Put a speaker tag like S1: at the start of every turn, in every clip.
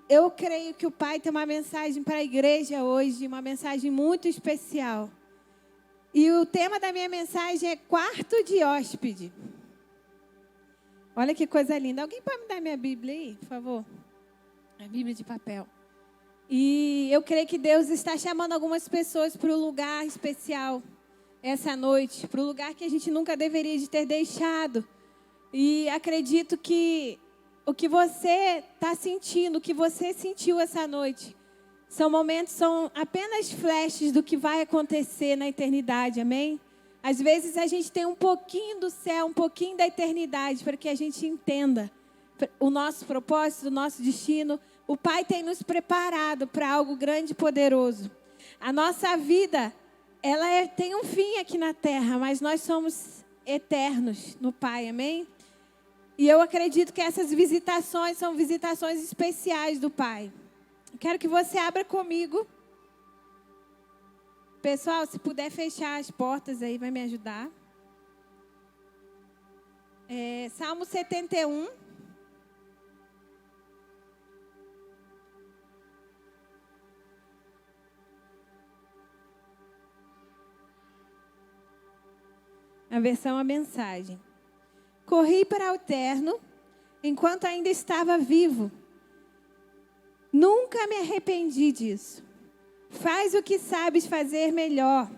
S1: eu creio que o Pai tem uma mensagem para a igreja hoje, uma mensagem muito especial. E o tema da minha mensagem é quarto de hóspede. Olha que coisa linda. Alguém pode me dar minha Bíblia aí, por favor? A Bíblia de papel. E eu creio que Deus está chamando algumas pessoas para um lugar especial essa noite, para um lugar que a gente nunca deveria de ter deixado. E acredito que o que você está sentindo, o que você sentiu essa noite, são apenas flashes do que vai acontecer na eternidade, amém? Às vezes a gente tem um pouquinho do céu, um pouquinho da eternidade, para que a gente entenda o nosso propósito, o nosso destino. O Pai tem nos preparado para algo grande e poderoso. A nossa vida, tem um fim aqui na terra, mas nós somos eternos no Pai, amém? E eu acredito que essas visitações são visitações especiais do Pai. Quero que você abra comigo. Pessoal, se puder fechar as portas aí, vai me ajudar. Salmo 71. A versão, a mensagem. Corri para o eterno, enquanto ainda estava vivo. Nunca me arrependi disso. Faz o que sabes fazer melhor.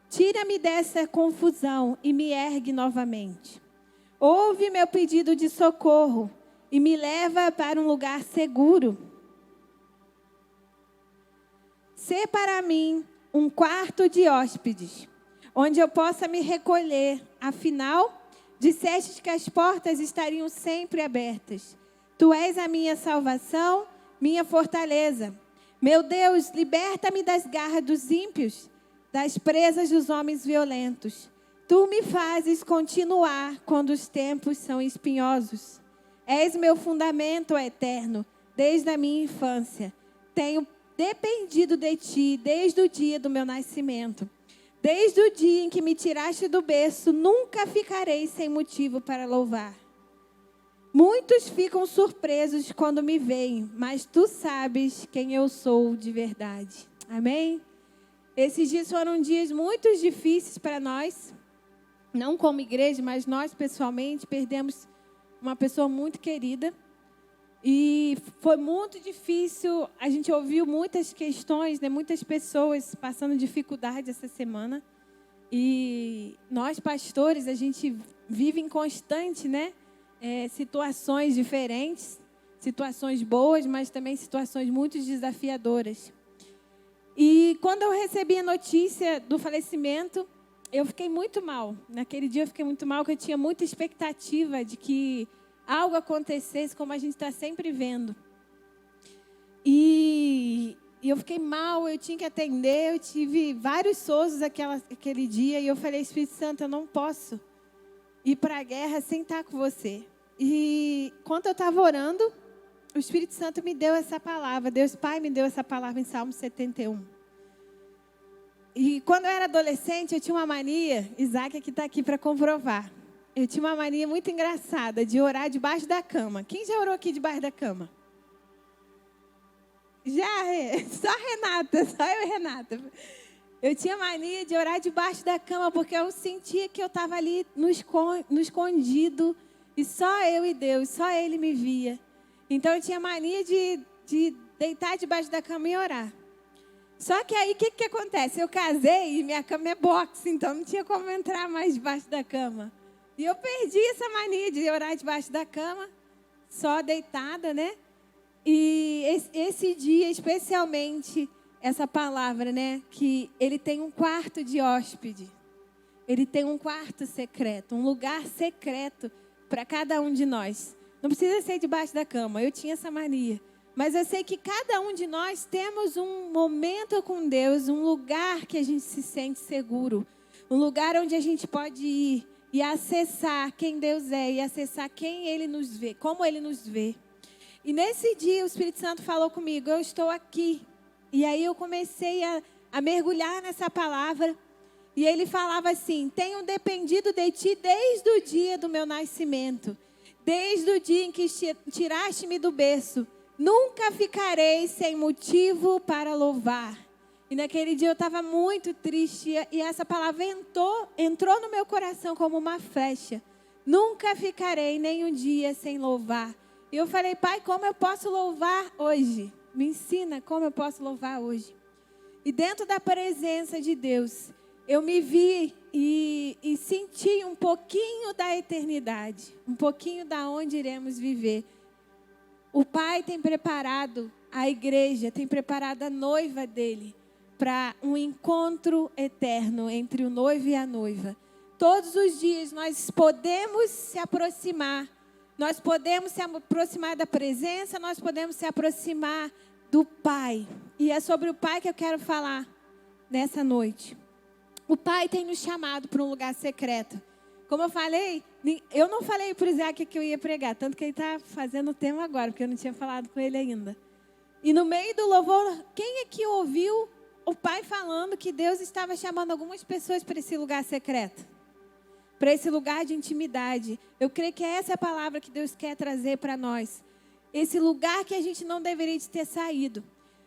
S1: Tira-me dessa confusão e me ergue novamente. Ouve meu pedido de socorro e me leva para um lugar seguro. Sê para mim um quarto de hóspedes, onde eu possa me recolher. Afinal, disseste que as portas estariam sempre abertas. Tu és a minha salvação, minha fortaleza. Meu Deus, liberta-me das garras dos ímpios, das presas dos homens violentos. Tu me fazes continuar quando os tempos são espinhosos. És meu fundamento eterno, desde a minha infância. Tenho dependido de ti desde o dia do meu nascimento. Desde o dia em que me tiraste do berço, nunca ficarei sem motivo para louvar. Muitos ficam surpresos quando me veem, mas tu sabes quem eu sou de verdade. Amém? Esses dias foram dias muito difíceis para nós, não como igreja, mas nós pessoalmente perdemos uma pessoa muito querida. E foi muito difícil, a gente ouviu muitas questões, né, muitas pessoas passando dificuldade essa semana. E nós, pastores, a gente vive em constante, né, situações diferentes, situações boas, mas também situações muito desafiadoras. E quando eu recebi a notícia do falecimento, eu fiquei muito mal. Naquele dia eu fiquei muito mal, porque eu tinha muita expectativa de que algo acontecesse, como a gente está sempre vendo. E eu fiquei mal, eu tinha que atender, eu tive vários sozos aquele dia, e eu falei, Espírito Santo, eu não posso ir para a guerra sem estar com você. E quando eu estava orando, o Espírito Santo me deu essa palavra, Deus Pai me deu essa palavra em Salmo 71. E quando eu era adolescente, eu tinha uma mania, Isaac que está aqui para comprovar. Eu tinha uma mania muito engraçada de orar debaixo da cama. Quem já orou aqui debaixo da cama? Já, só a Renata, só eu e Renata. Eu tinha mania de orar debaixo da cama, porque eu sentia que eu estava ali no escondido, e só eu e Deus, só Ele me via. Então eu tinha mania de deitar debaixo da cama e orar. Só que aí, o que acontece? Eu casei e minha cama é boxe, então não tinha como entrar mais debaixo da cama. E eu perdi essa mania de orar debaixo da cama, só deitada, né? E esse dia, especialmente, essa palavra, né? Que ele tem um quarto de hóspede. Ele tem um quarto secreto, um lugar secreto para cada um de nós. Não precisa ser debaixo da cama, eu tinha essa mania. Mas eu sei que cada um de nós temos um momento com Deus, um lugar que a gente se sente seguro. Um lugar onde a gente pode ir e acessar quem Deus é e acessar quem Ele nos vê, como Ele nos vê. E nesse dia o Espírito Santo falou comigo, eu estou aqui. E aí eu comecei a mergulhar nessa palavra. E ele falava assim, tenho dependido de ti desde o dia do meu nascimento. Desde o dia em que tiraste-me do berço. Nunca ficarei sem motivo para louvar. E naquele dia eu estava muito triste e essa palavra entrou no meu coração como uma flecha. Nunca ficarei nem um dia sem louvar. E eu falei, Pai, como eu posso louvar hoje? Me ensina como eu posso louvar hoje. E dentro da presença de Deus, eu me vi e senti um pouquinho da eternidade. Um pouquinho da onde iremos viver. O Pai tem preparado a igreja, tem preparado a noiva dele para um encontro eterno entre o noivo e a noiva. Todos os dias nós podemos se aproximar. Nós podemos se aproximar da presença, nós podemos se aproximar do Pai. E é sobre o Pai que eu quero falar nessa noite. O Pai tem nos chamado para um lugar secreto. Como eu falei, eu não falei para o Isaac que eu ia pregar, tanto que ele está fazendo o tema agora, porque eu não tinha falado com ele ainda. E no meio do louvor, quem é que ouviu o Pai falando que Deus estava chamando algumas pessoas para esse lugar secreto? Para esse lugar de intimidade. Eu creio que essa é a palavra que Deus quer trazer para nós. Esse lugar que a gente não deveria ter saído.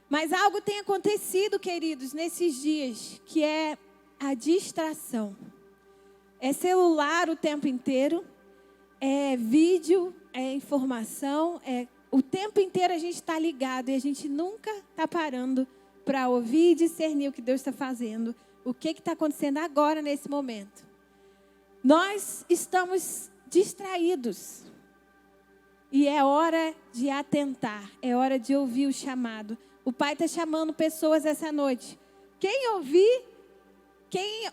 S1: Mas algo tem acontecido, queridos, nesses dias, que é a distração. É celular o tempo inteiro, é vídeo, é informação, o tempo inteiro a gente está ligado e a gente nunca está parando para ouvir e discernir o que Deus está fazendo, o que está acontecendo agora nesse momento. Nós estamos distraídos e é hora de atentar, é hora de ouvir o chamado. O Pai está chamando pessoas essa noite. Quem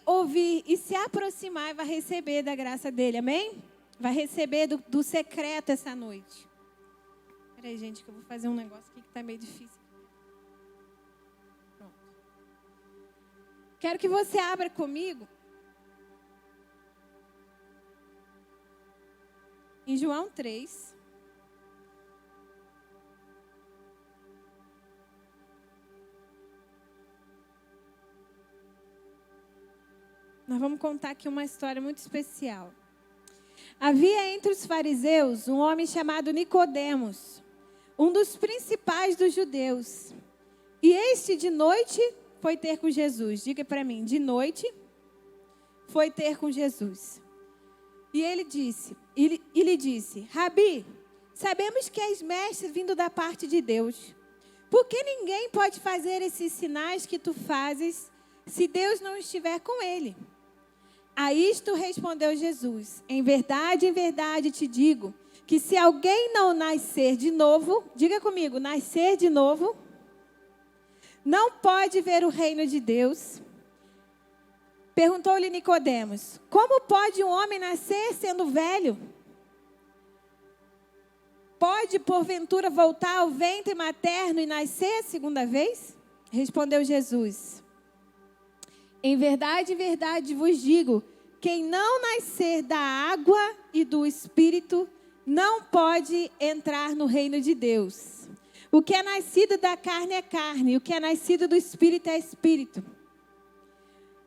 S1: ouvir e se aproximar vai receber da graça dele, amém? Vai receber do secreto essa noite. Espera aí, gente, que eu vou fazer um negócio aqui que está meio difícil. Pronto. Quero que você abra comigo em João 3. Nós vamos contar aqui uma história muito especial. Havia entre os fariseus um homem chamado Nicodemos, um dos principais dos judeus. E este de noite foi ter com Jesus. Diga para mim, de noite foi ter com Jesus. E ele lhe disse, Rabi, sabemos que és mestre vindo da parte de Deus. Por que ninguém pode fazer esses sinais que tu fazes se Deus não estiver com ele? A isto respondeu Jesus, em verdade te digo, que se alguém não nascer de novo, diga comigo, nascer de novo, não pode ver o reino de Deus. Perguntou-lhe Nicodemos, como pode um homem nascer sendo velho? Pode, porventura, voltar ao ventre materno e nascer a segunda vez? Respondeu Jesus. Em verdade vos digo, quem não nascer da água e do Espírito não pode entrar no reino de Deus. O que é nascido da carne é carne, o que é nascido do Espírito é Espírito.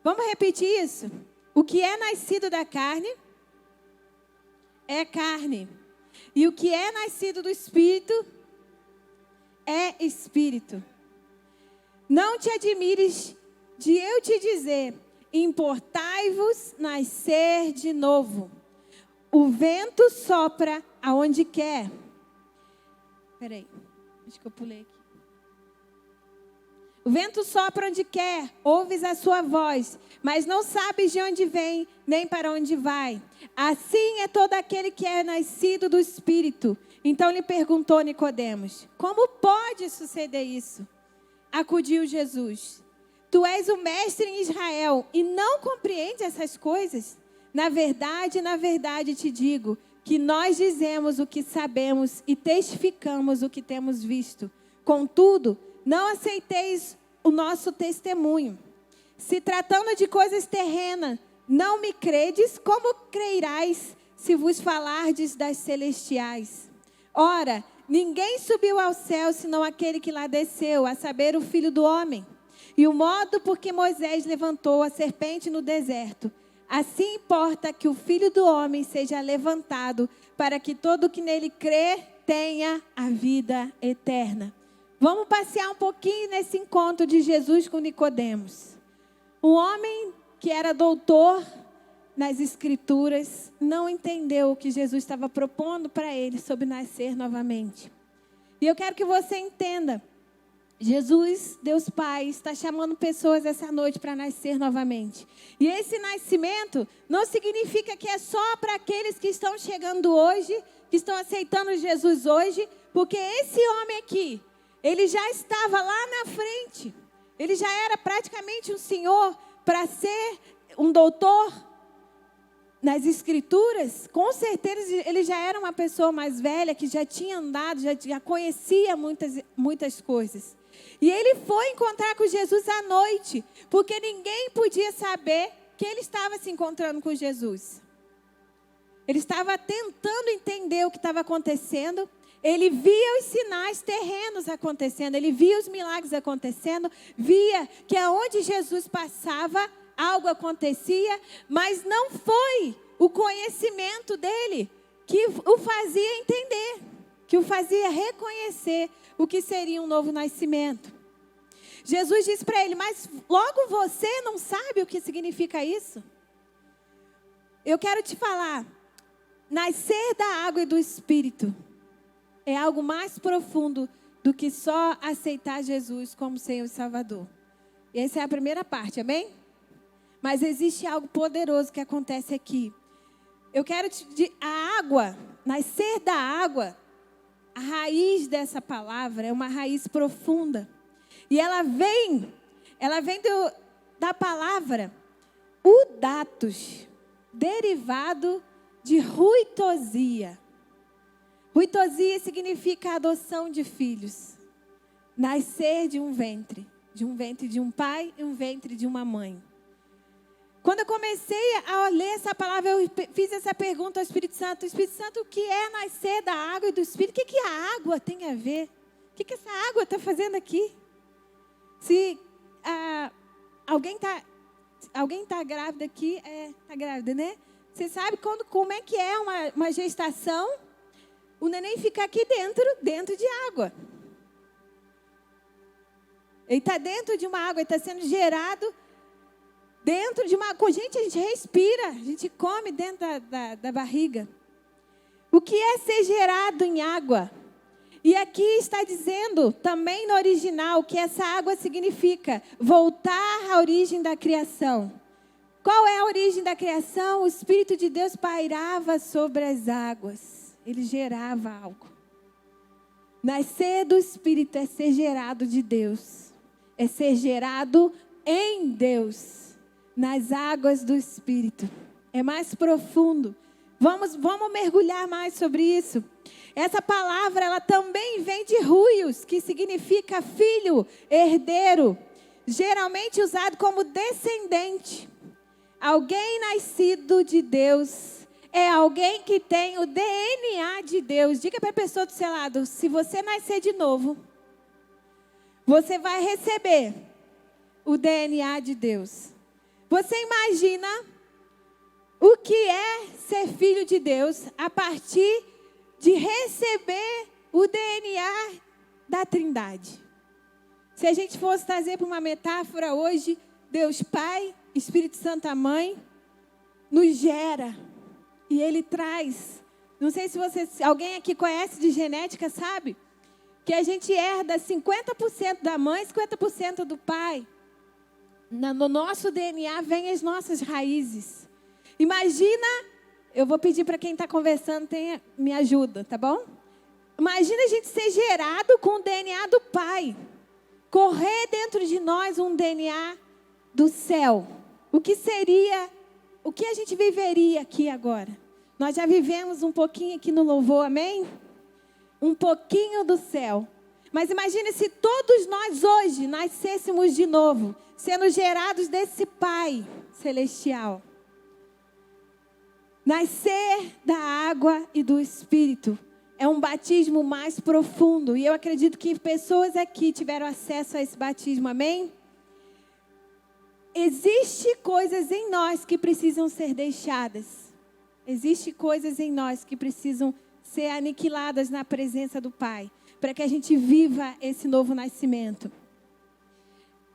S1: Vamos repetir isso? O que é nascido da carne é carne, e o que é nascido do Espírito é Espírito. Não te admires de eu te dizer, importai-vos nascer de novo. O vento sopra aonde quer. Espera aí, acho que eu pulei aqui. O vento sopra onde quer, ouves a sua voz, mas não sabes de onde vem, nem para onde vai. Assim é todo aquele que é nascido do Espírito. Então lhe perguntou Nicodemos, como pode suceder isso? Acudiu Jesus. Tu és o mestre em Israel e não compreende essas coisas? Na verdade te digo que nós dizemos o que sabemos e testificamos o que temos visto. Contudo, não aceiteis o nosso testemunho. Se tratando de coisas terrenas, não me credes, como crerás se vos falardes das celestiais? Ora, ninguém subiu ao céu senão aquele que lá desceu, a saber, o Filho do Homem. E o modo por que Moisés levantou a serpente no deserto, assim importa que o Filho do Homem seja levantado, para que todo que nele crê tenha a vida eterna. Vamos passear um pouquinho nesse encontro de Jesus com Nicodemos. Um homem que era doutor nas Escrituras não entendeu o que Jesus estava propondo para ele sobre nascer novamente. E eu quero que você entenda. Jesus, Deus Pai, está chamando pessoas essa noite para nascer novamente. E esse nascimento não significa que é só para aqueles que estão chegando hoje, que estão aceitando Jesus hoje, porque esse homem aqui, ele já estava lá na frente. Ele já era praticamente um senhor para ser um doutor nas Escrituras. Com certeza ele já era uma pessoa mais velha, que já tinha andado, já conhecia muitas coisas. E ele foi encontrar com Jesus à noite, porque ninguém podia saber que ele estava se encontrando com Jesus. Ele estava tentando entender o que estava acontecendo. Ele via os sinais terrenos acontecendo, ele via os milagres acontecendo, via que aonde Jesus passava, algo acontecia, mas não foi o conhecimento dele que o fazia entender, que o fazia reconhecer o que seria um novo nascimento. Jesus disse para ele: mas logo você não sabe o que significa isso? Eu quero te falar, nascer da água e do Espírito é algo mais profundo do que só aceitar Jesus como Senhor e Salvador. E essa é a primeira parte, amém? Mas existe algo poderoso que acontece aqui. Eu quero a água, nascer da água, a raiz dessa palavra é uma raiz profunda. E ela vem da palavra udatos, derivado de ruitosia. Ruitosia significa adoção de filhos. Nascer de um ventre de um pai e um ventre de uma mãe. Quando eu comecei a ler essa palavra, eu fiz essa pergunta ao Espírito Santo: Espírito Santo, o que é nascer da água e do Espírito? O que a água tem a ver? O que essa água está fazendo aqui? Se alguém está grávida aqui, está grávida, né? Você sabe como é que é uma gestação? O neném fica aqui dentro de água. Ele está dentro de uma água, ele está sendo gerado dentro de uma... Gente, a gente respira, a gente come dentro da barriga. O que é ser gerado em água? E aqui está dizendo, também no original, que essa água significa voltar à origem da criação. Qual é a origem da criação? O Espírito de Deus pairava sobre as águas. Ele gerava algo. Nascer do Espírito é ser gerado de Deus. É ser gerado em Deus. Nas águas do Espírito. É mais profundo. Vamos mergulhar mais sobre isso. Essa palavra, ela também vem de ruios, que significa filho, herdeiro. Geralmente usado como descendente. Alguém nascido de Deus é alguém que tem o DNA de Deus. Diga para a pessoa do seu lado: se você nascer de novo, você vai receber o DNA de Deus. Você imagina o que é ser filho de Deus a partir de receber o DNA da Trindade? Se a gente fosse trazer para uma metáfora hoje, Deus Pai, Espírito Santo a Mãe, nos gera. E Ele traz. Não sei se alguém aqui conhece de genética, sabe? Que a gente herda 50% da mãe, 50% do pai. No nosso DNA vem as nossas raízes. Imagina, eu vou pedir para quem está conversando, me ajuda, tá bom? Imagina a gente ser gerado com o DNA do pai. Correr dentro de nós um DNA do céu. O que a gente viveria aqui agora? Nós já vivemos um pouquinho aqui no louvor, amém? Um pouquinho do céu. Mas imagine se todos nós hoje nascêssemos de novo, sendo gerados desse Pai celestial. Nascer da água e do Espírito é um batismo mais profundo. E eu acredito que pessoas aqui tiveram acesso a esse batismo, amém? Existem coisas em nós que precisam ser deixadas. Existem coisas em nós que precisam ser aniquiladas na presença do Pai, para que a gente viva esse novo nascimento.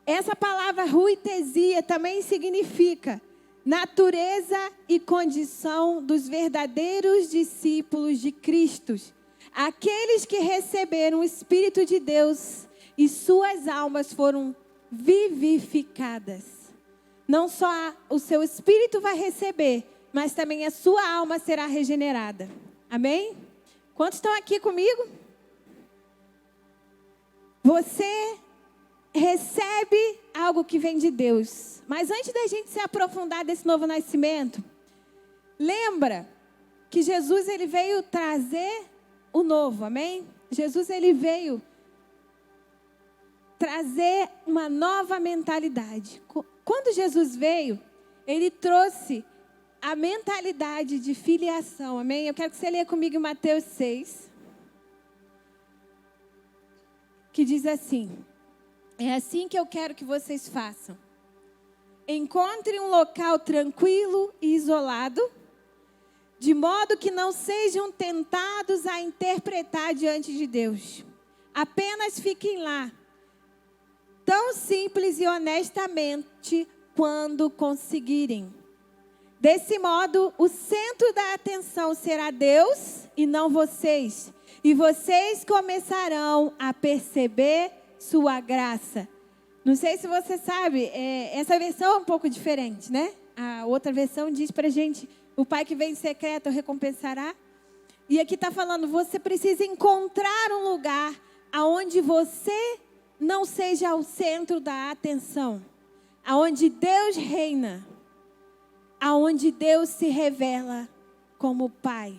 S1: Essa palavra ruitesia também significa natureza e condição dos verdadeiros discípulos de Cristo. Aqueles que receberam o Espírito de Deus e suas almas foram vivificadas. Não só o seu espírito vai receber, mas também a sua alma será regenerada. Amém? Quantos estão aqui comigo? Você recebe algo que vem de Deus. Mas antes da gente se aprofundar desse novo nascimento, lembra que Jesus ele veio trazer o novo, amém? Jesus ele veio trazer uma nova mentalidade. Quando Jesus veio, ele trouxe a mentalidade de filiação, amém? Eu quero que você leia comigo Mateus 6, que diz assim: é assim que eu quero que vocês façam. Encontrem um local tranquilo e isolado, de modo que não sejam tentados a interpretar diante de Deus. Apenas fiquem lá, tão simples e honestamente quando conseguirem. Desse modo, o centro da atenção será Deus e não vocês. E vocês começarão a perceber sua graça. Não sei se você sabe, essa versão é um pouco diferente, né? A outra versão diz pra gente: o Pai que vem em secreto recompensará. E aqui está falando, você precisa encontrar um lugar aonde você não seja o centro da atenção. Aonde Deus reina. Aonde Deus se revela como Pai.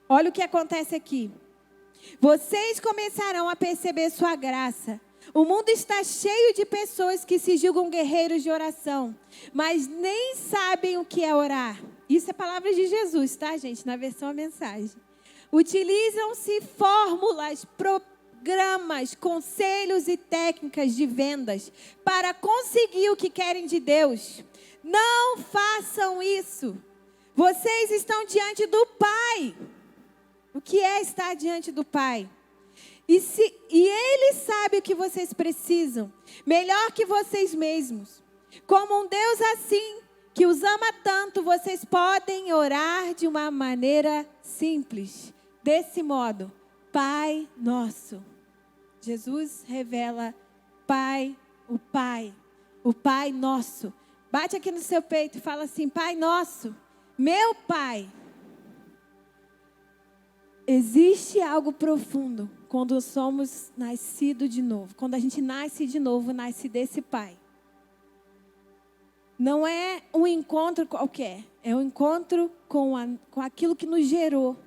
S1: Olha o que acontece aqui. Vocês começarão a perceber sua graça. O mundo está cheio de pessoas que se julgam guerreiros de oração, mas nem sabem o que é orar. Isso é palavra de Jesus, tá, gente? Na versão a mensagem. Utilizam-se fórmulas, programas, conselhos e técnicas de vendas para conseguir o que querem de Deus. Não façam isso. Vocês estão diante do Pai. O que é estar diante do Pai? E Ele sabe o que vocês precisam, melhor que vocês mesmos. Como um Deus assim, que os ama tanto, vocês podem orar de uma maneira simples. Desse modo, Pai Nosso. Jesus revela Pai, o Pai Nosso. Bate aqui no seu peito e fala assim: Pai Nosso, meu Pai. Existe algo profundo quando somos nascidos de novo. Quando a gente nasce de novo, nasce desse Pai. Não é um encontro qualquer. É um encontro com aquilo que nos gerou.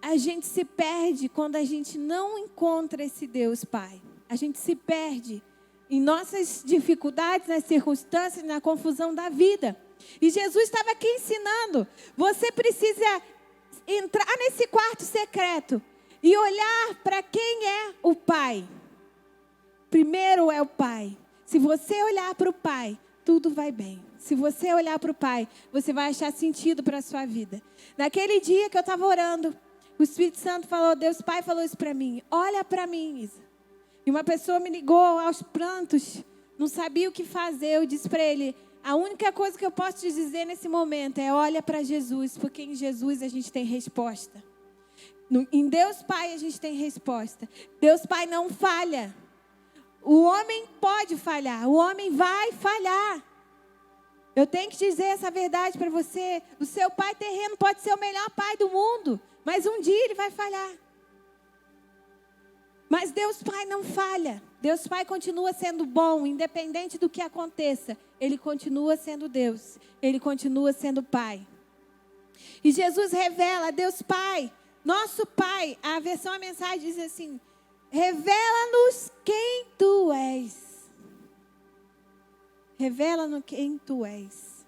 S1: A gente se perde quando a gente não encontra esse Deus Pai. A gente se perde em nossas dificuldades, nas circunstâncias, na confusão da vida. E Jesus estava aqui ensinando. Você precisa entrar nesse quarto secreto e olhar para quem é o Pai. Primeiro é o Pai. Se você olhar para o Pai, tudo vai bem. Se você olhar para o Pai, você vai achar sentido para a sua vida. Naquele dia que eu estava orando, o Espírito Santo falou, Deus Pai falou isso para mim. Olha para mim, Isa. E uma pessoa me ligou aos prantos, não sabia o que fazer. Eu disse para ele, a única coisa que eu posso te dizer nesse momento é olha para Jesus, porque em Jesus a gente tem resposta. Em Deus Pai a gente tem resposta. Deus Pai não falha. O homem pode falhar, o homem vai falhar. Eu tenho que dizer essa verdade para você. O seu pai terreno pode ser o melhor pai do mundo, mas um dia ele vai falhar. Mas Deus Pai não falha. Deus Pai continua sendo bom, independente do que aconteça. Ele continua sendo Deus. Ele continua sendo Pai. E Jesus revela, Deus Pai, nosso Pai. A versão, a mensagem diz assim, revela-nos quem Tu és. Revela-nos quem Tu és.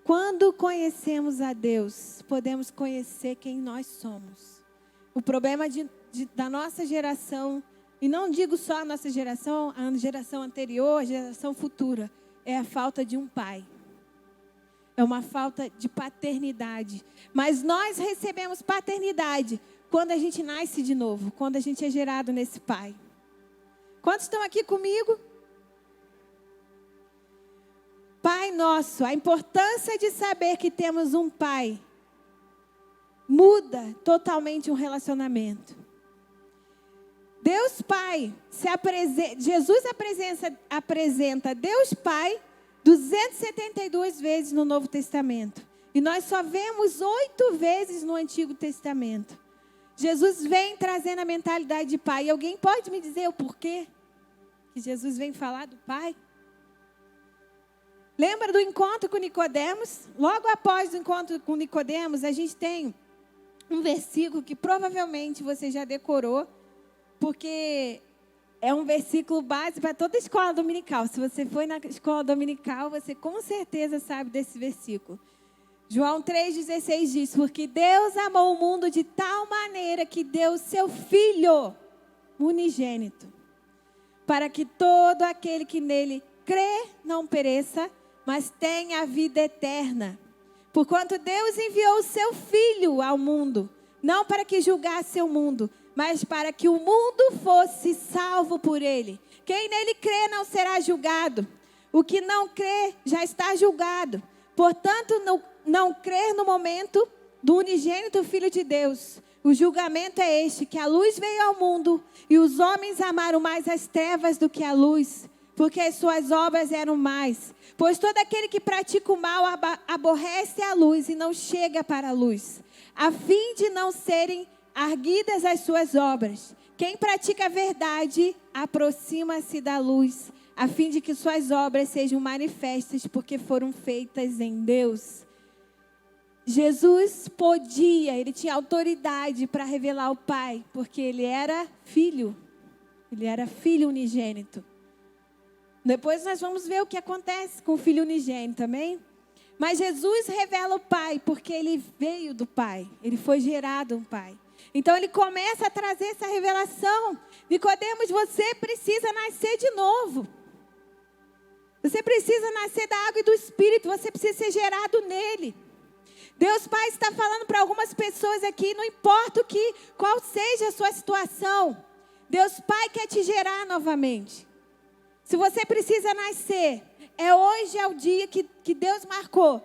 S1: Quando conhecemos a Deus, podemos conhecer quem nós somos. O problema da nossa geração, e não digo só a nossa geração, a geração anterior, a geração futura, é a falta de um pai. É é uma falta de paternidade. Mas nós recebemos paternidade quando a gente nasce de novo, quando a gente é gerado nesse Pai. Quantos estão aqui comigo? Pai nosso, a importância de saber que temos um Pai muda totalmente um relacionamento. Deus Pai, Jesus apresenta Deus Pai 272 vezes no Novo Testamento. E nós só vemos 8 vezes no Antigo Testamento. Jesus vem trazendo a mentalidade de Pai. E alguém pode me dizer o porquê que Jesus vem falar do Pai? Lembra do encontro com Nicodemos? Logo após o encontro com Nicodemos, a gente tem um versículo que provavelmente você já decorou, porque é um versículo base para toda escola dominical. Se você foi na escola dominical, você com certeza sabe desse versículo. João 3,16 diz: porque Deus amou o mundo de tal maneira que deu o seu Filho unigênito, para que todo aquele que nele crê não pereça, mas tenha a vida eterna. Porquanto Deus enviou o seu Filho ao mundo, não para que julgasse o mundo, mas para que o mundo fosse salvo por ele. Quem nele crê não será julgado. O que não crê já está julgado. Portanto, não crer no momento do unigênito Filho de Deus. O julgamento é este, que a luz veio ao mundo e os homens amaram mais as trevas do que a luz, porque as suas obras eram mais. Pois todo aquele que pratica o mal aborrece a luz e não chega para a luz, a fim de não serem arguidas as suas obras. Quem pratica a verdade aproxima-se da luz, a fim de que suas obras sejam manifestas, porque foram feitas em Deus. Jesus ele tinha autoridade para revelar o Pai, porque ele era filho unigênito. Depois nós vamos ver o que acontece com o Filho unigênito, amém? Mas Jesus revela o Pai, porque ele veio do Pai, ele foi gerado um Pai. Então ele começa a trazer essa revelação. Nicodemos, você precisa nascer de novo. Você precisa nascer da água e do Espírito, você precisa ser gerado nele. Deus Pai está falando para algumas pessoas aqui, não importa qual seja a sua situação, Deus Pai quer te gerar novamente. Se você precisa nascer, hoje é o dia que Deus marcou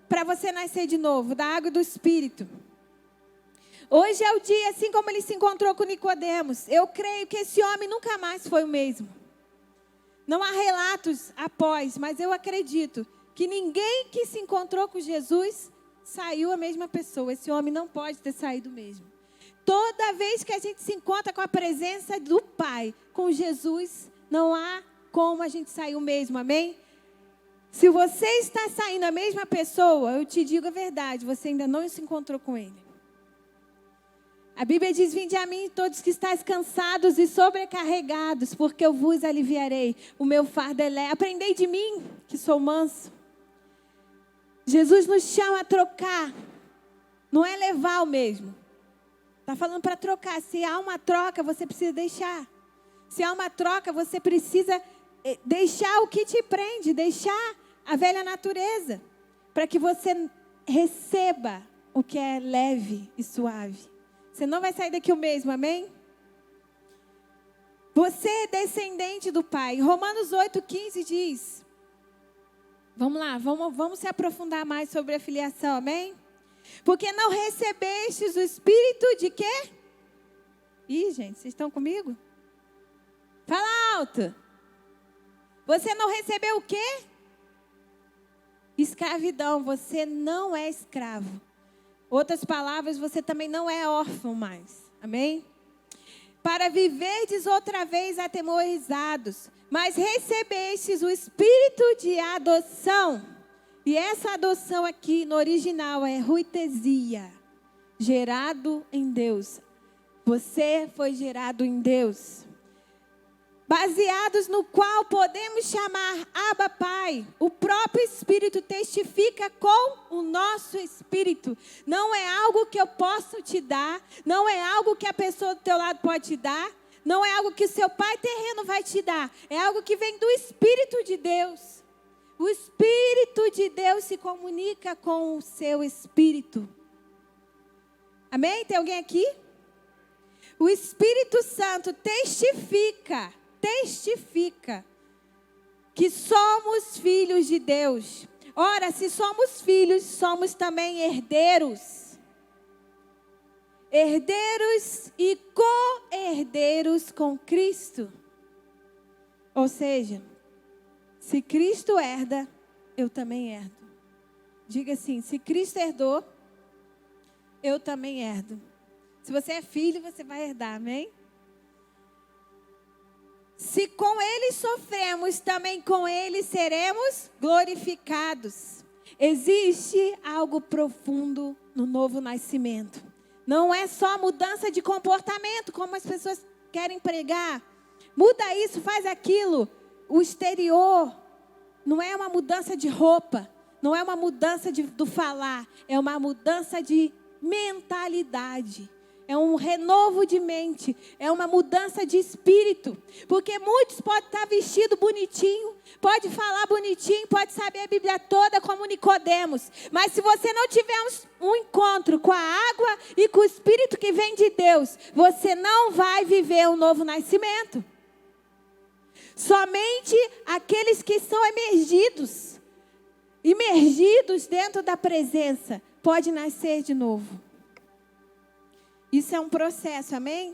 S1: para você nascer de novo, da água e do Espírito. Hoje é o dia, assim como ele se encontrou com Nicodemos. Eu creio que esse homem nunca mais foi o mesmo. Não há relatos após, mas eu acredito que ninguém que se encontrou com Jesus saiu a mesma pessoa. Esse homem não pode ter saído mesmo. Toda vez que a gente se encontra com a presença do Pai, com Jesus, não há como a gente sair o mesmo, amém? Se você está saindo a mesma pessoa, eu te digo a verdade, você ainda não se encontrou com Ele. A Bíblia diz: vinde a mim todos que estáis cansados e sobrecarregados, porque eu vos aliviarei. O meu fardo é leve. Aprendei de mim, que sou manso. Jesus nos chama a trocar. Não é levar o mesmo. Está falando para trocar. Se há uma troca, você precisa deixar. Se há uma troca, você precisa deixar o que te prende, deixar a velha natureza, para que você receba o que é leve e suave. Você não vai sair daqui o mesmo, amém? Você é descendente do Pai. Romanos 8,15 diz. Vamos lá, vamos se aprofundar mais sobre a filiação, amém? Porque não recebestes o espírito de quê? Ih, gente, vocês estão comigo? Fala alto. Você não recebeu o quê? Escravidão. Você não é escravo. Outras palavras, você também não é órfão mais. Amém? Para viverdes outra vez atemorizados, mas recebestes o espírito de adoção. E essa adoção aqui no original é ruitesia, gerado em Deus. Você foi gerado em Deus. Baseados no qual podemos chamar Abba Pai. O próprio Espírito testifica com o nosso espírito. Não é algo que eu posso te dar. Não é algo que a pessoa do teu lado pode te dar. Não é algo que o seu pai terreno vai te dar. É algo que vem do Espírito de Deus. O Espírito de Deus se comunica com o seu espírito. Amém? Tem alguém aqui? O Espírito Santo testifica que somos filhos de Deus. Ora, se somos filhos, somos também herdeiros. Herdeiros e co-herdeiros com Cristo. Ou seja, se Cristo herda, eu também herdo. Diga assim, se Cristo herdou, eu também herdo. Se você é filho, você vai herdar, amém? Se com Ele sofremos, também com Ele seremos glorificados. Existe algo profundo no novo nascimento. Não é só mudança de comportamento, como as pessoas querem pregar. Muda isso, faz aquilo. O exterior não é uma mudança de roupa, não é uma mudança do falar, é uma mudança de mentalidade. É um renovo de mente, é uma mudança de espírito. Porque muitos podem estar vestidos bonitinho, pode falar bonitinho, pode saber a Bíblia toda como Nicodemos. Mas se você não tiver um encontro com a água e com o Espírito que vem de Deus, você não vai viver um novo nascimento. Somente aqueles que são imergidos dentro da presença, pode nascer de novo. Isso é um processo, amém?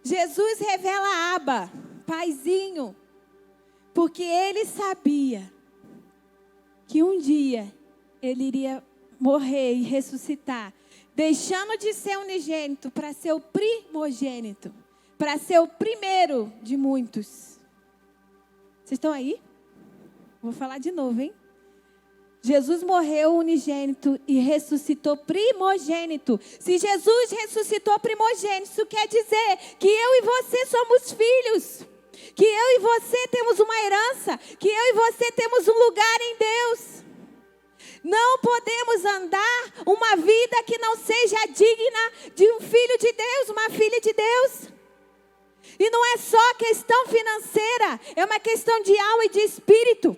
S1: Jesus revela Abba, Paizinho, porque Ele sabia que um dia Ele iria morrer e ressuscitar, deixando de ser unigênito para ser o primogênito, para ser o primeiro de muitos. Vocês estão aí? Vou falar de novo, hein? Jesus morreu unigênito e ressuscitou primogênito. Se Jesus ressuscitou primogênito, isso quer dizer que eu e você somos filhos. Que eu e você temos uma herança. Que eu e você temos um lugar em Deus. Não podemos andar uma vida que não seja digna de um filho de Deus, uma filha de Deus. E não é só questão financeira, é uma questão de alma e de espírito.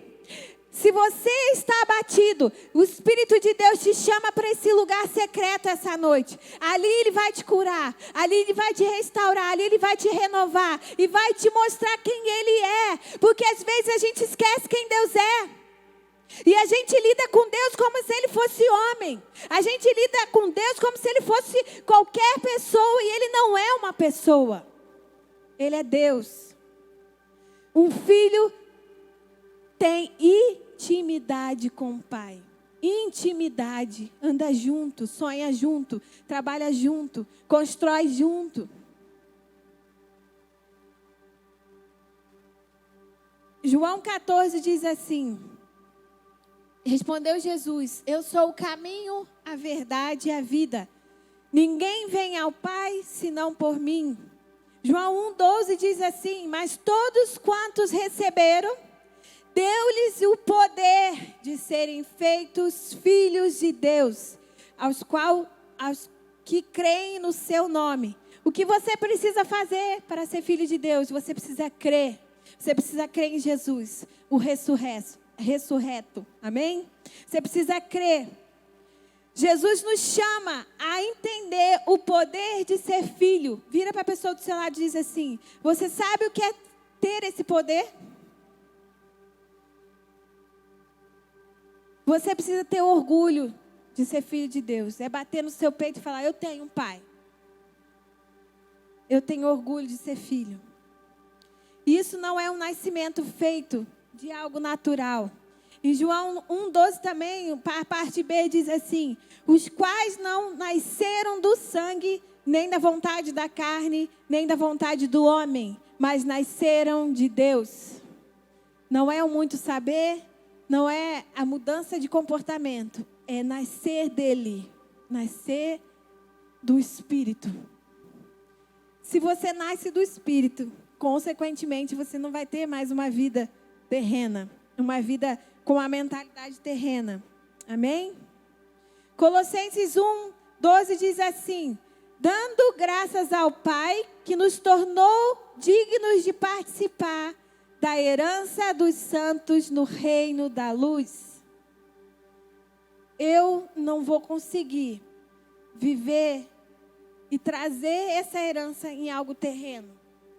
S1: Se você está abatido, o Espírito de Deus te chama para esse lugar secreto essa noite. Ali Ele vai te curar, ali Ele vai te restaurar, ali Ele vai te renovar e vai te mostrar quem Ele é. Porque às vezes a gente esquece quem Deus é. E a gente lida com Deus como se Ele fosse homem. A gente lida com Deus como se Ele fosse qualquer pessoa. E Ele não é uma pessoa. Ele é Deus. Um filho tem intimidade com o Pai. Intimidade. Anda junto, sonha junto, trabalha junto, constrói junto. João 14 diz assim: respondeu Jesus: eu sou o caminho, a verdade e a vida. Ninguém vem ao Pai senão por mim. João 1,12 diz assim: mas todos quantos receberam, deu-lhes o poder de serem feitos filhos de Deus, aos que creem no seu nome. O que você precisa fazer para ser filho de Deus? Você precisa crer. Você precisa crer em Jesus, o ressurreto. Amém? Você precisa crer. Jesus nos chama a entender o poder de ser filho. Vira para a pessoa do seu lado e diz assim: você sabe o que é ter esse poder? Você precisa ter orgulho de ser filho de Deus. É bater no seu peito e falar: eu tenho um pai. Eu tenho orgulho de ser filho. Isso não é um nascimento feito de algo natural. Em João 1,12 também, a parte B diz assim: os quais não nasceram do sangue, nem da vontade da carne, nem da vontade do homem, mas nasceram de Deus. Não é o muito saber, não é a mudança de comportamento, é nascer dele, nascer do Espírito. Se você nasce do Espírito, consequentemente você não vai ter mais uma vida terrena, uma vida com a mentalidade terrena. Amém? Colossenses 1,12 diz assim: dando graças ao Pai que nos tornou dignos de participar da herança dos santos no reino da luz. Eu não vou conseguir viver e trazer essa herança em algo terreno.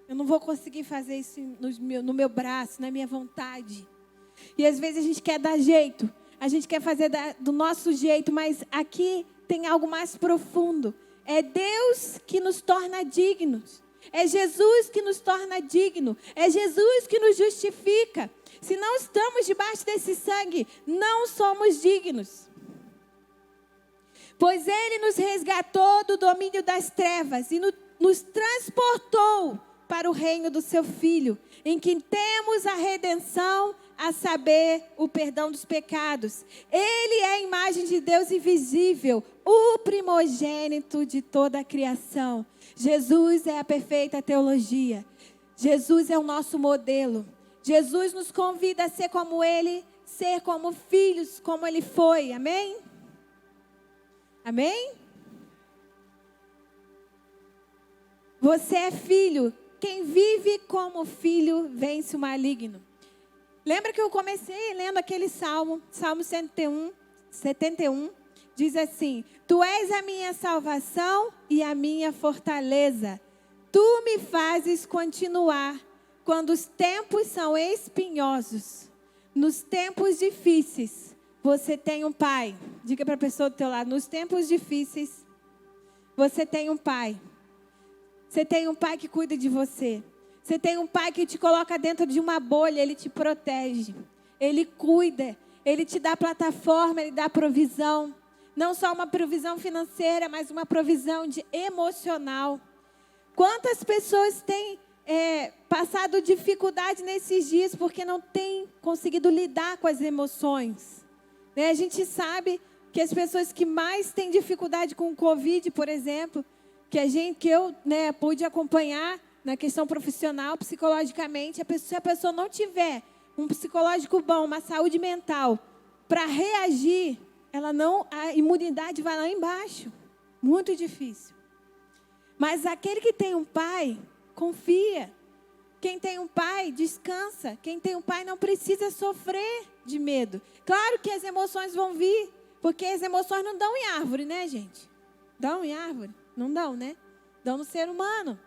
S1: Eu não vou conseguir fazer isso no meu braço, na minha vontade. E às vezes a gente quer dar jeito, a gente quer fazer do nosso jeito, mas aqui tem algo mais profundo. É Deus que nos torna dignos. É Jesus que nos torna digno. É Jesus que nos justifica. Se não estamos debaixo desse sangue, não somos dignos. Pois Ele nos resgatou do domínio das trevas e nos transportou para o reino do seu Filho, em que temos a redenção, a saber, o perdão dos pecados. Ele é a imagem de Deus invisível, o primogênito de toda a criação. Jesus é a perfeita teologia. Jesus é o nosso modelo. Jesus nos convida a ser como Ele, ser como filhos, como Ele foi. Amém? Amém? Você é filho. Quem vive como filho vence o maligno. Lembra que eu comecei lendo aquele Salmo 71, diz assim: Tu és a minha salvação e a minha fortaleza. Tu me fazes continuar quando os tempos são espinhosos. Nos tempos difíceis, você tem um pai. Diga para a pessoa do teu lado: nos tempos difíceis, você tem um pai. Você tem um pai que cuida de você. Você tem um pai que te coloca dentro de uma bolha, ele te protege. Ele cuida, ele te dá plataforma, ele dá provisão. Não só uma provisão financeira, mas uma provisão emocional. Quantas pessoas têm passado dificuldade nesses dias porque não têm conseguido lidar com as emoções? A gente sabe que as pessoas que mais têm dificuldade com o Covid, por exemplo, que eu pude acompanhar na questão profissional, psicologicamente, se a pessoa não tiver um psicológico bom, uma saúde mental, para reagir, a imunidade vai lá embaixo. Muito difícil. Mas aquele que tem um pai, confia. Quem tem um pai, descansa. Quem tem um pai não precisa sofrer de medo. Claro que as emoções vão vir, porque as emoções não dão em árvore, né, gente? Dão em árvore? Não dão, né? Dão no ser humano.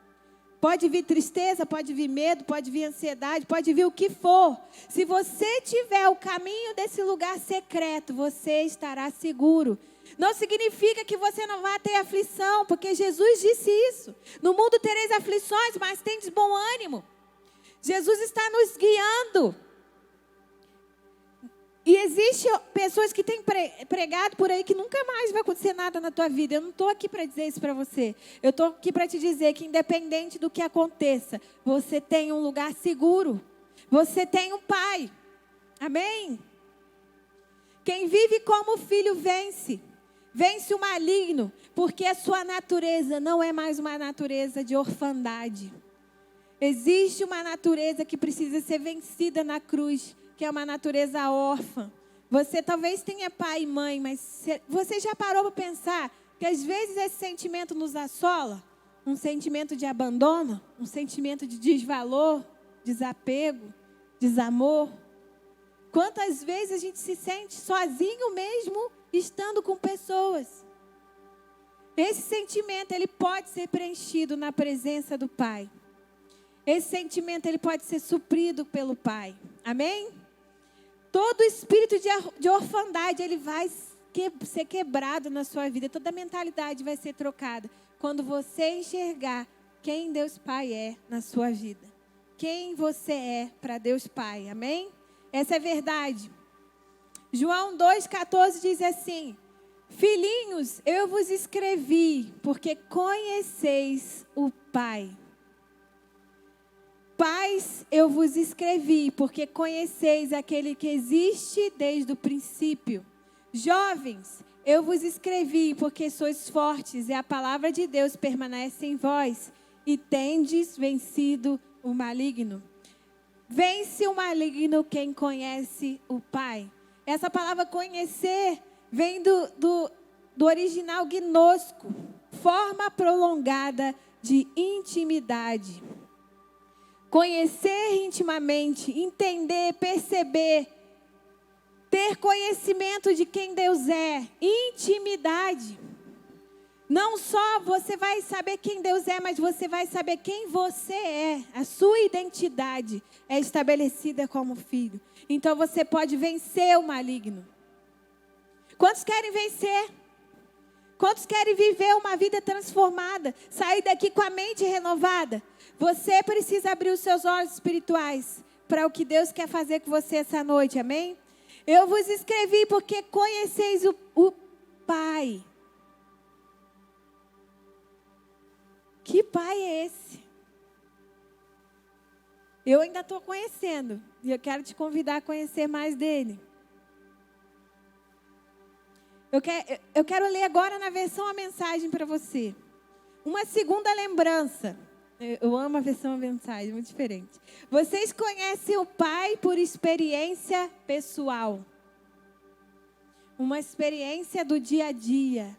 S1: Pode vir tristeza, pode vir medo, pode vir ansiedade, pode vir o que for. Se você tiver o caminho desse lugar secreto, você estará seguro. Não significa que você não vai ter aflição, porque Jesus disse isso. No mundo tereis aflições, mas tendes bom ânimo. Jesus está nos guiando. E existem pessoas que têm pregado por aí que nunca mais vai acontecer nada na tua vida. Eu não estou aqui para dizer isso para você. Eu estou aqui para te dizer que independente do que aconteça, você tem um lugar seguro. Você tem um pai. Amém? Quem vive como filho vence. Vence o maligno, porque a sua natureza não é mais uma natureza de orfandade. Existe uma natureza que precisa ser vencida na cruz, que é uma natureza órfã. Você talvez tenha pai e mãe, mas você já parou para pensar que às vezes esse sentimento nos assola? Um sentimento de abandono, um sentimento de desvalor, desapego, desamor. Quantas vezes a gente se sente sozinho mesmo estando com pessoas? Esse sentimento, ele pode ser preenchido na presença do Pai. Esse sentimento, ele pode ser suprido pelo Pai. Amém? Todo espírito de orfandade, ele vai ser quebrado na sua vida. Toda a mentalidade vai ser trocada quando você enxergar quem Deus Pai é na sua vida. Quem você é para Deus Pai. Amém? Essa é a verdade. João 2,14 diz assim: Filhinhos, eu vos escrevi porque conheceis o Pai. Pais, eu vos escrevi porque conheceis aquele que existe desde o princípio. Jovens, eu vos escrevi porque sois fortes e a palavra de Deus permanece em vós e tendes vencido o maligno. Vence o maligno quem conhece o Pai. Essa palavra conhecer vem do original gnosco, forma prolongada de intimidade. Conhecer intimamente, entender, perceber, ter conhecimento de quem Deus é, intimidade. Não só você vai saber quem Deus é, mas você vai saber quem você é. A sua identidade é estabelecida como filho. Então você pode vencer o maligno. Quantos querem vencer? Quantos querem viver uma vida transformada? Sair daqui com a mente renovada? Você precisa abrir os seus olhos espirituais para o que Deus quer fazer com você essa noite, amém? Eu vos escrevi porque conheceis o Pai. Que pai é esse? Eu ainda estou conhecendo. E eu quero te convidar a conhecer mais dele. Eu quero ler agora na versão a mensagem para você. Uma segunda lembrança. Eu amo a versão a mensagem, muito diferente. Vocês conhecem o Pai por experiência pessoal. Uma experiência do dia a dia.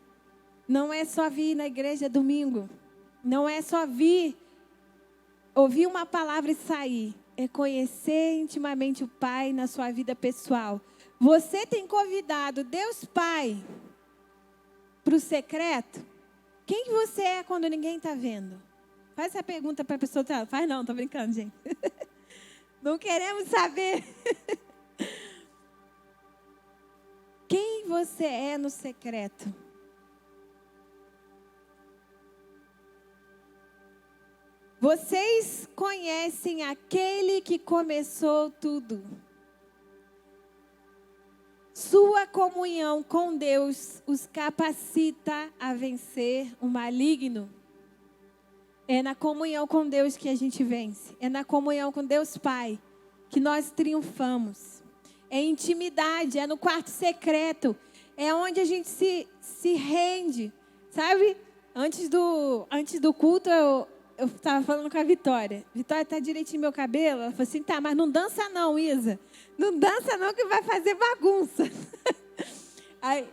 S1: Não é só vir na igreja domingo. Não é só vir, ouvir uma palavra e sair. É conhecer intimamente o Pai na sua vida pessoal. Você tem convidado Deus Pai para o secreto? Quem você é quando ninguém está vendo? Faz essa pergunta para a pessoa. Faz não, estou brincando, gente. Não queremos saber. Quem você é no secreto? Vocês conhecem aquele que começou tudo. Sua comunhão com Deus os capacita a vencer o maligno. É na comunhão com Deus que a gente vence. É na comunhão com Deus Pai que nós triunfamos. É intimidade, é no quarto secreto. É onde a gente se rende. Sabe? Antes do culto, eu estava falando com a Vitória. Vitória, tá direitinho meu cabelo? Ela falou assim, tá, mas não dança não, Isa. Não dança não que vai fazer bagunça. Aí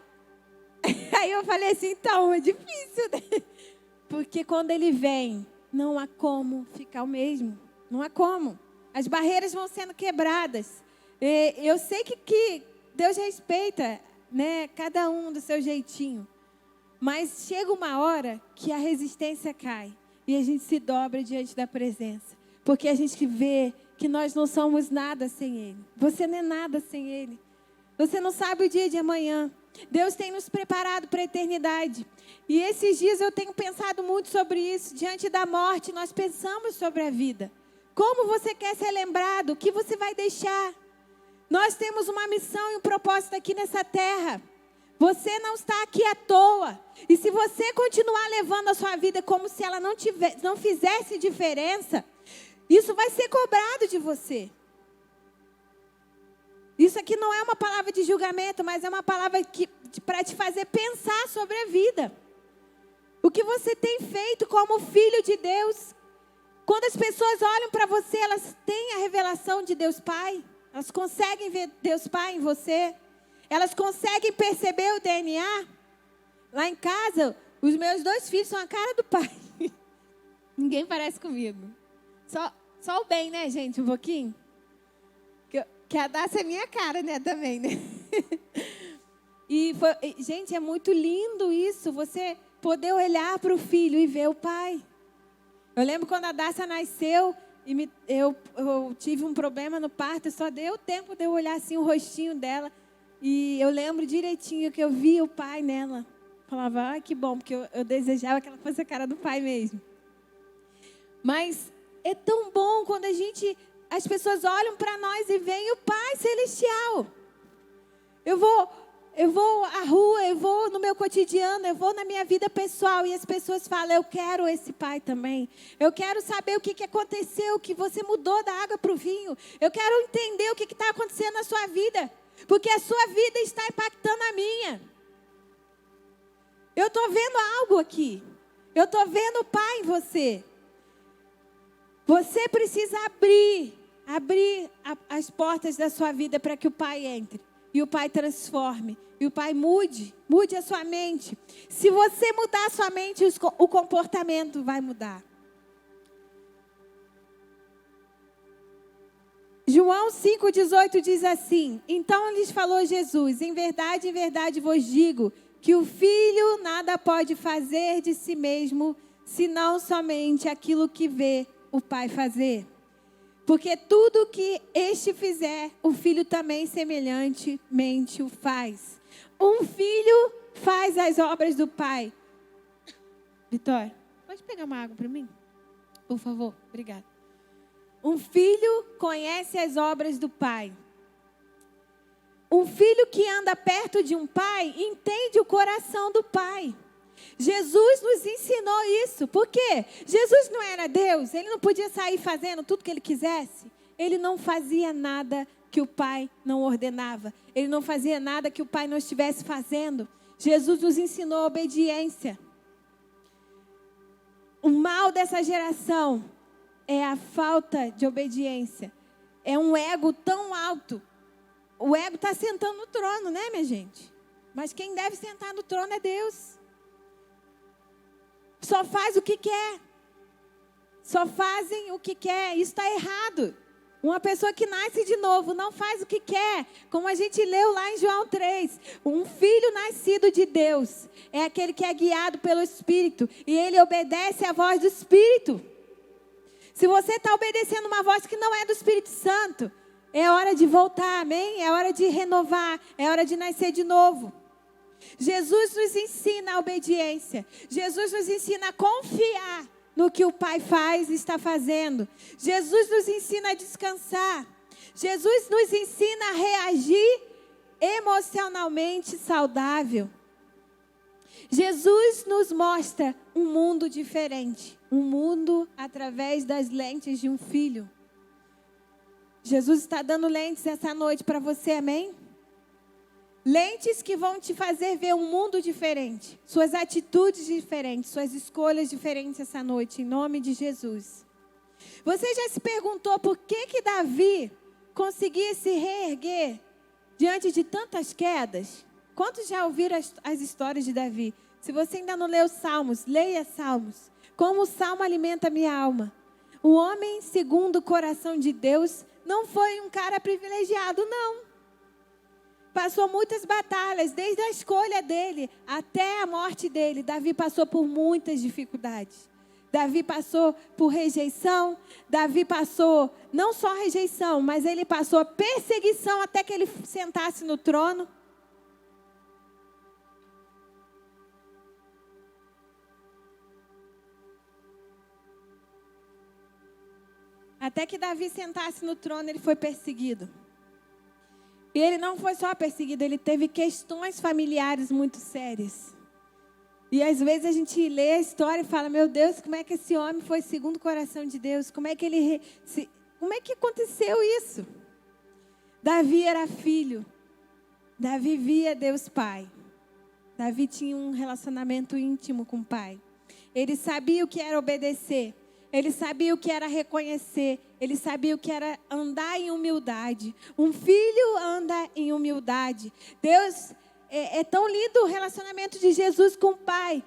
S1: eu falei assim, então, é difícil, né? Porque quando ele vem, não há como ficar o mesmo. Não há como. As barreiras vão sendo quebradas. Eu sei que Deus respeita, né, cada um do seu jeitinho. Mas chega uma hora que a resistência cai. E a gente se dobra diante da presença. Porque a gente vê que nós não somos nada sem Ele. Você não é nada sem Ele. Você não sabe o dia de amanhã. Deus tem nos preparado para a eternidade. E esses dias eu tenho pensado muito sobre isso. Diante da morte, nós pensamos sobre a vida. Como você quer ser lembrado? O que você vai deixar? Nós temos uma missão e um propósito aqui nessa terra. Você não está aqui à toa. E se você continuar levando a sua vida como se ela não fizesse diferença, isso vai ser cobrado de você. Isso aqui não é uma palavra de julgamento, mas é uma palavra para te fazer pensar sobre a vida. O que você tem feito como filho de Deus? Quando as pessoas olham para você, elas têm a revelação de Deus Pai. Elas conseguem ver Deus Pai em você. Elas conseguem perceber o DNA? Lá em casa, os meus 2 filhos são a cara do pai. Ninguém parece comigo. Só o bem, né, gente? Um pouquinho. Que a Dácia é minha cara, né, também, né? Gente, é muito lindo isso. Você poder olhar para o filho e ver o pai. Eu lembro quando a Dácia nasceu e eu tive um problema no parto. Só deu tempo de eu olhar assim o rostinho dela. E eu lembro direitinho que eu vi o pai nela. Falava, que bom, porque eu desejava que ela fosse a cara do pai mesmo. Mas é tão bom quando as pessoas olham para nós e veem o Pai Celestial. Eu vou à rua, eu vou no meu cotidiano, eu vou na minha vida pessoal e as pessoas falam, eu quero esse Pai também. Eu quero saber o que aconteceu, que você mudou da água para o vinho. Eu quero entender o que está acontecendo na sua vida. Porque a sua vida está impactando a minha. Eu estou vendo algo aqui. Eu estou vendo o Pai em você. Você precisa abrir as portas da sua vida para que o Pai entre. E o Pai transforme. E o Pai mude a sua mente. Se você mudar a sua mente, o comportamento vai mudar. João 5,18 diz assim: então lhes falou Jesus, em verdade vos digo, que o Filho nada pode fazer de si mesmo, senão somente aquilo que vê o Pai fazer. Porque tudo que este fizer, o Filho também semelhantemente o faz. Um filho faz as obras do Pai. Vitória, pode pegar uma água para mim? Por favor, obrigada. Um filho conhece as obras do Pai. Um filho que anda perto de um pai entende o coração do Pai. Jesus nos ensinou isso. Por quê? Jesus não era Deus. Ele não podia sair fazendo tudo que ele quisesse. Ele não fazia nada que o Pai não ordenava. Ele não fazia nada que o Pai não estivesse fazendo. Jesus nos ensinou a obediência. O mal dessa geração é a falta de obediência. É um ego tão alto. O ego está sentando no trono, né, minha gente? Mas quem deve sentar no trono é Deus. Só faz o que quer. Só fazem o que quer. Isso está errado. Uma pessoa que nasce de novo não faz o que quer. Como a gente leu lá em João 3. Um filho nascido de Deus é aquele que é guiado pelo Espírito. E ele obedece à voz do Espírito. Se você está obedecendo uma voz que não é do Espírito Santo, é hora de voltar, amém? É hora de renovar, é hora de nascer de novo. Jesus nos ensina a obediência. Jesus nos ensina a confiar no que o Pai faz e está fazendo. Jesus nos ensina a descansar. Jesus nos ensina a reagir emocionalmente saudável. Jesus nos mostra um mundo diferente. Um mundo através das lentes de um filho. Jesus está dando lentes essa noite para você, amém? Lentes que vão te fazer ver um mundo diferente. Suas atitudes diferentes, suas escolhas diferentes essa noite, em nome de Jesus. Você já se perguntou por que Davi conseguia se reerguer diante de tantas quedas? Quantos já ouviram as histórias de Davi? Se você ainda não leu Salmos, leia Salmos. Como o Salmo alimenta a minha alma. O homem segundo o coração de Deus não foi um cara privilegiado, não. Passou muitas batalhas, desde a escolha dele até a morte dele. Davi passou por muitas dificuldades. Davi passou por rejeição. Davi passou não só rejeição, mas ele passou perseguição até que ele sentasse no trono. Até que Davi sentasse no trono, ele foi perseguido. E ele não foi só perseguido, ele teve questões familiares muito sérias. E às vezes a gente lê a história e fala, meu Deus, como é que esse homem foi segundo o coração de Deus? Como é que aconteceu isso? Davi era filho. Davi via Deus Pai. Davi tinha um relacionamento íntimo com o Pai. Ele sabia o que era obedecer. Ele sabia o que era reconhecer. Ele sabia o que era andar em humildade. Um filho anda em humildade. Deus, é tão lindo o relacionamento de Jesus com o Pai.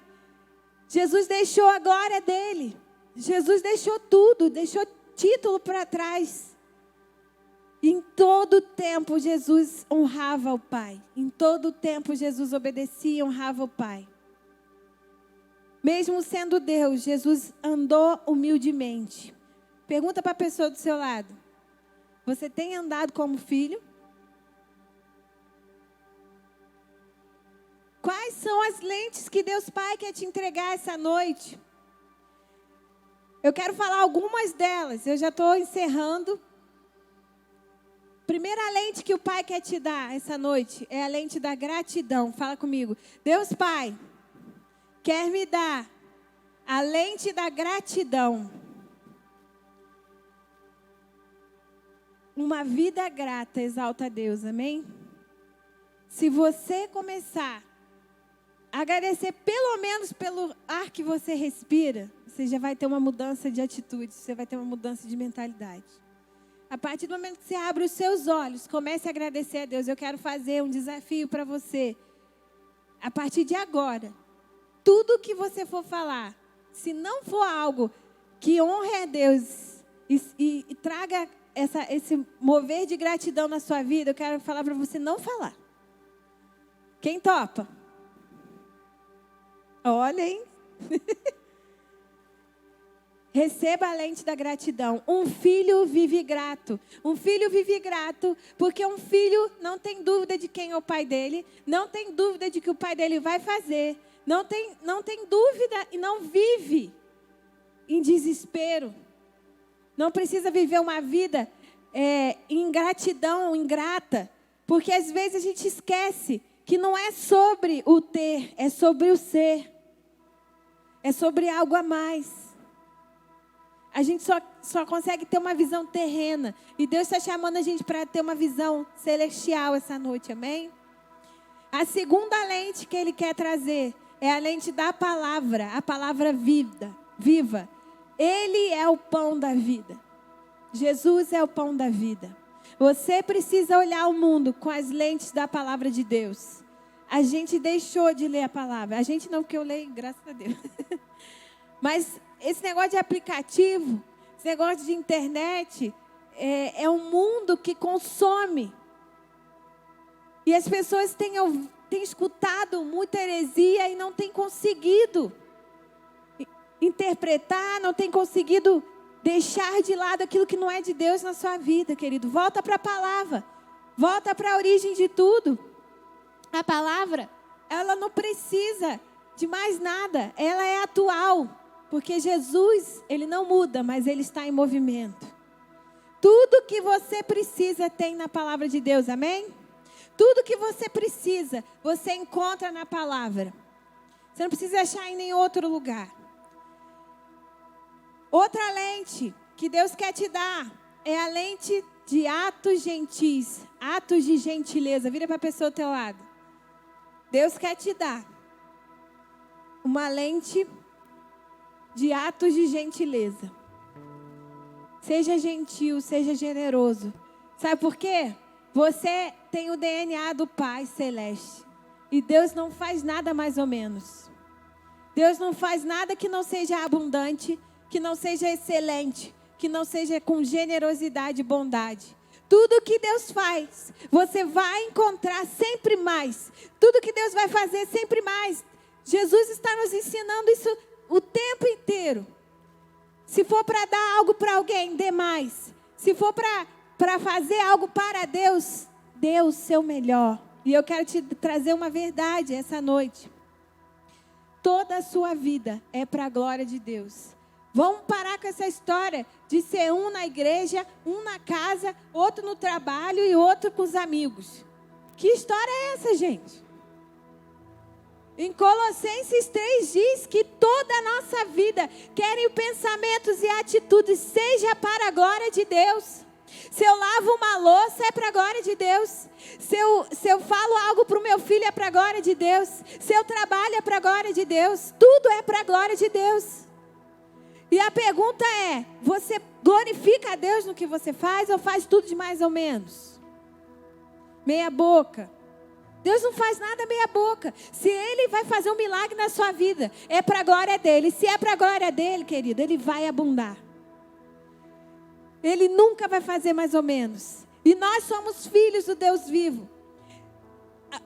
S1: Jesus deixou a glória dele. Jesus deixou tudo, deixou título para trás. Em todo tempo Jesus honrava o Pai. Em todo tempo Jesus obedecia e honrava o Pai. Mesmo sendo Deus, Jesus andou humildemente. Pergunta para a pessoa do seu lado. Você tem andado como filho? Quais são as lentes que Deus Pai quer te entregar essa noite? Eu quero falar algumas delas. Eu já estou encerrando. Primeira lente que o Pai quer te dar essa noite é a lente da gratidão. Fala comigo. Deus Pai quer me dar a lente da gratidão. Uma vida grata exalta a Deus, amém? Se você começar a agradecer pelo menos pelo ar que você respira, você já vai ter uma mudança de atitude, você vai ter uma mudança de mentalidade. A partir do momento que você abre os seus olhos, comece a agradecer a Deus. Eu quero fazer um desafio para você. A partir de agora, tudo que você for falar, se não for algo que honre a Deus e traga esse mover de gratidão na sua vida, eu quero falar para você não falar. Quem topa? Olha, hein? Receba a lente da gratidão. Um filho vive grato. Um filho vive grato porque um filho não tem dúvida de quem é o pai dele, não tem dúvida de que o pai dele vai fazer, não tem dúvida e não vive em desespero. Não precisa viver uma vida em gratidão, ingrata, porque às vezes a gente esquece que não é sobre o ter, é sobre o ser. É sobre algo a mais. A gente só consegue ter uma visão terrena. E Deus está chamando a gente para ter uma visão celestial essa noite, amém? A segunda lente que Ele quer trazer é a lente da palavra, a palavra viva. Ele é o pão da vida. Jesus é o pão da vida. Você precisa olhar o mundo com as lentes da palavra de Deus. A gente deixou de ler a palavra. A gente não, porque eu leio, graças a Deus. Mas esse negócio de aplicativo, esse negócio de internet, é um mundo que consome. E as pessoas têm escutado muita heresia e não têm conseguido interpretar, não têm conseguido deixar de lado aquilo que não é de Deus na sua vida, querido. Volta para a palavra. Volta para a origem de tudo. A palavra, ela não precisa de mais nada. Ela é atual. Porque Jesus, Ele não muda, mas Ele está em movimento. Tudo que você precisa tem na palavra de Deus, amém? Tudo que você precisa, você encontra na palavra. Você não precisa achar em nenhum outro lugar. Outra lente que Deus quer te dar é a lente de atos gentis, atos de gentileza. Vira para a pessoa do teu lado. Deus quer te dar uma lente de atos de gentileza. Seja gentil, seja generoso. Sabe por quê? Você tem o DNA do Pai Celeste. E Deus não faz nada mais ou menos. Deus não faz nada que não seja abundante, que não seja excelente, que não seja com generosidade e bondade. Tudo que Deus faz, você vai encontrar sempre mais. Tudo que Deus vai fazer sempre mais. Jesus está nos ensinando isso o tempo inteiro. Se for para dar algo para alguém, dê mais. Se for para fazer algo para Deus, dê o seu melhor. E eu quero te trazer uma verdade essa noite. Toda a sua vida é para a glória de Deus. Vamos parar com essa história de ser um na igreja, um na casa, outro no trabalho e outro com os amigos. Que história é essa, gente? Em Colossenses 3 diz que toda a nossa vida, querem pensamentos e atitudes, seja para a glória de Deus. Se eu lavo uma louça, é para a glória de Deus. Se eu falo algo para o meu filho, é para a glória de Deus. Se eu trabalho, é para a glória de Deus. Tudo é para a glória de Deus. E a pergunta é, você glorifica a Deus no que você faz ou faz tudo de mais ou menos? Meia boca. Deus não faz nada meia boca. Se Ele vai fazer um milagre na sua vida, é para a glória dEle. Se é para a glória dEle, querido, Ele vai abundar. Ele nunca vai fazer mais ou menos. E nós somos filhos do Deus vivo.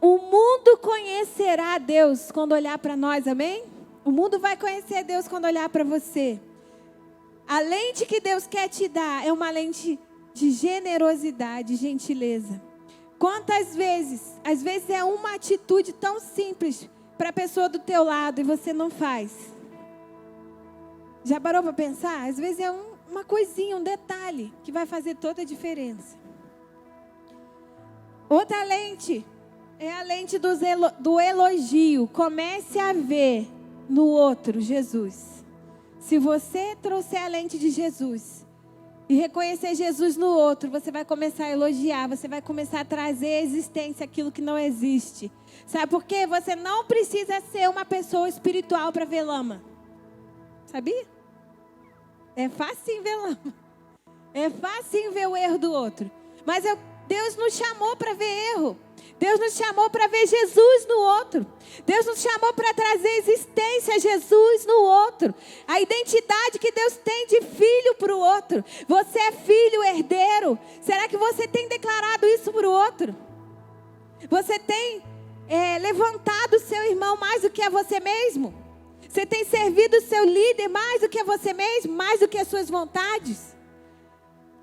S1: O mundo conhecerá a Deus quando olhar para nós, amém? O mundo vai conhecer Deus quando olhar para você. A lente que Deus quer te dar é uma lente de generosidade, gentileza. Quantas vezes, às vezes é uma atitude tão simples para a pessoa do teu lado e você não faz. Já parou para pensar? Às vezes é uma coisinha, um detalhe que vai fazer toda a diferença. Outra lente é a lente do elogio. Comece a ver no outro Jesus. Se você trouxer a lente de Jesus e reconhecer Jesus no outro, você vai começar a elogiar, você vai começar a trazer à existência aquilo que não existe. Sabe por quê? Você não precisa ser uma pessoa espiritual para ver lama. Sabia? É fácil ver lama. É fácil ver o erro do outro. Mas Deus nos chamou para ver erro. Deus nos chamou para ver Jesus no outro. Deus nos chamou para trazer existência a Jesus no outro. A identidade que Deus tem de filho para o outro. Você é filho herdeiro. Será que você tem declarado isso para o outro? Você tem levantado o seu irmão mais do que a você mesmo? Você tem servido o seu líder mais do que a você mesmo? Mais do que as suas vontades?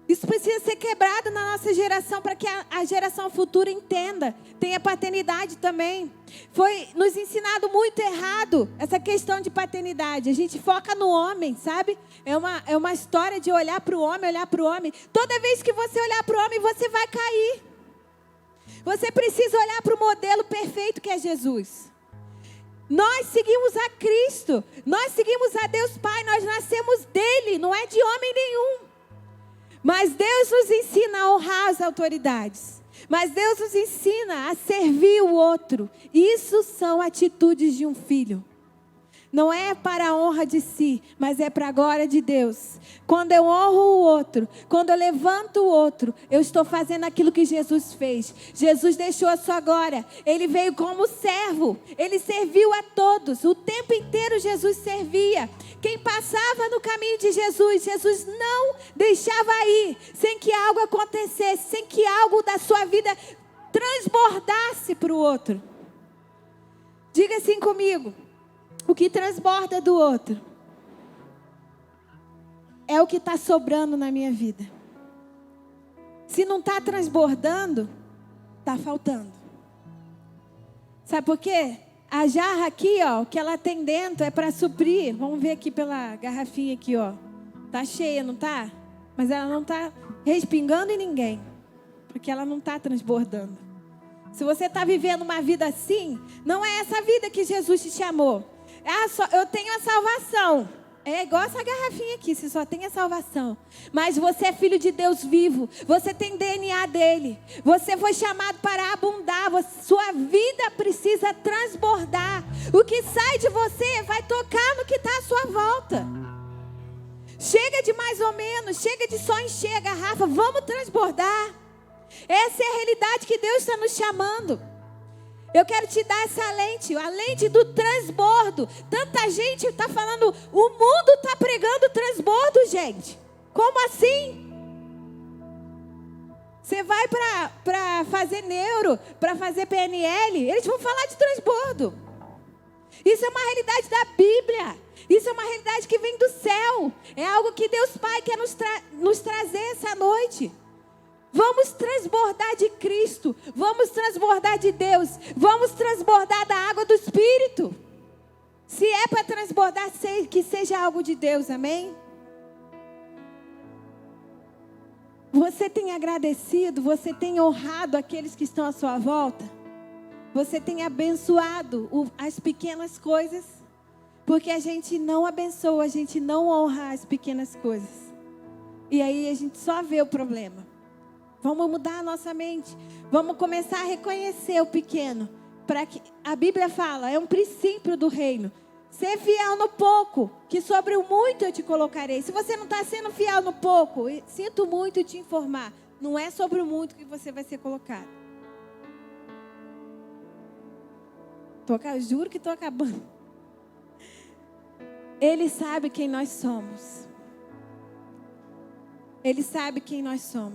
S1: Isso precisa ser quebrado na nossa geração para que a geração futura entenda. Tem a paternidade também. Foi nos ensinado muito errado essa questão de paternidade. A gente foca no homem, sabe? É uma história de olhar para o homem. Toda vez que você olhar para o homem, você vai cair. Você precisa olhar para o modelo perfeito que é Jesus. Nós seguimos a Cristo. Nós seguimos a Deus Pai. Nós nascemos dele, não é de homem nenhum. Mas Deus nos ensina a honrar as autoridades. Mas Deus nos ensina a servir o outro. Isso são atitudes de um filho. Não é para a honra de si, mas é para a glória de Deus. Quando eu honro o outro, quando eu levanto o outro, eu estou fazendo aquilo que Jesus fez. Jesus deixou a sua glória. Ele veio como servo. Ele serviu a todos. O tempo inteiro Jesus servia. Quem passava no caminho de Jesus, Jesus não deixava ir sem que algo acontecesse, sem que algo da sua vida transbordasse para o outro. Diga assim comigo. O que transborda do outro é o que está sobrando na minha vida. Se não está transbordando, está faltando. Sabe por quê? A jarra aqui, ó, o que ela tem dentro é para suprir. Vamos ver aqui pela garrafinha aqui, ó. Tá cheia, não tá? Mas ela não tá respingando em ninguém, porque ela não está transbordando. Se você está vivendo uma vida assim, não é essa vida que Jesus te chamou. Eu tenho a salvação. É igual essa garrafinha aqui, você só tem a salvação. Mas você é filho de Deus vivo. Você tem DNA dele. Você foi chamado para abundar. Sua vida precisa transbordar. O que sai de você vai tocar no que está à sua volta. Chega de mais ou menos. Chega de só encher a garrafa. Vamos transbordar. Essa é a realidade que Deus está nos chamando. Eu quero te dar essa lente, a lente do transbordo. Tanta gente está falando, o mundo está pregando transbordo, gente. Como assim? Você vai para fazer neuro, para fazer PNL, eles vão falar de transbordo. Isso é uma realidade da Bíblia. Isso é uma realidade que vem do céu. É algo que Deus Pai quer nos trazer essa noite. Vamos transbordar de Cristo. Vamos transbordar de Deus. Vamos transbordar da água do Espírito. Se é para transbordar, que seja algo de Deus, amém? Você tem agradecido, você tem honrado aqueles que estão à sua volta? Você tem abençoado as pequenas coisas? Porque a gente não abençoa, a gente não honra as pequenas coisas. E aí a gente só vê o problema. Vamos mudar a nossa mente. Vamos começar a reconhecer o pequeno. Para que a Bíblia fala, é um princípio do reino. Ser fiel no pouco, que sobre o muito eu te colocarei. Se você não está sendo fiel no pouco, sinto muito te informar. Não é sobre o muito que você vai ser colocado. Juro que estou acabando. Ele sabe quem nós somos. Ele sabe quem nós somos.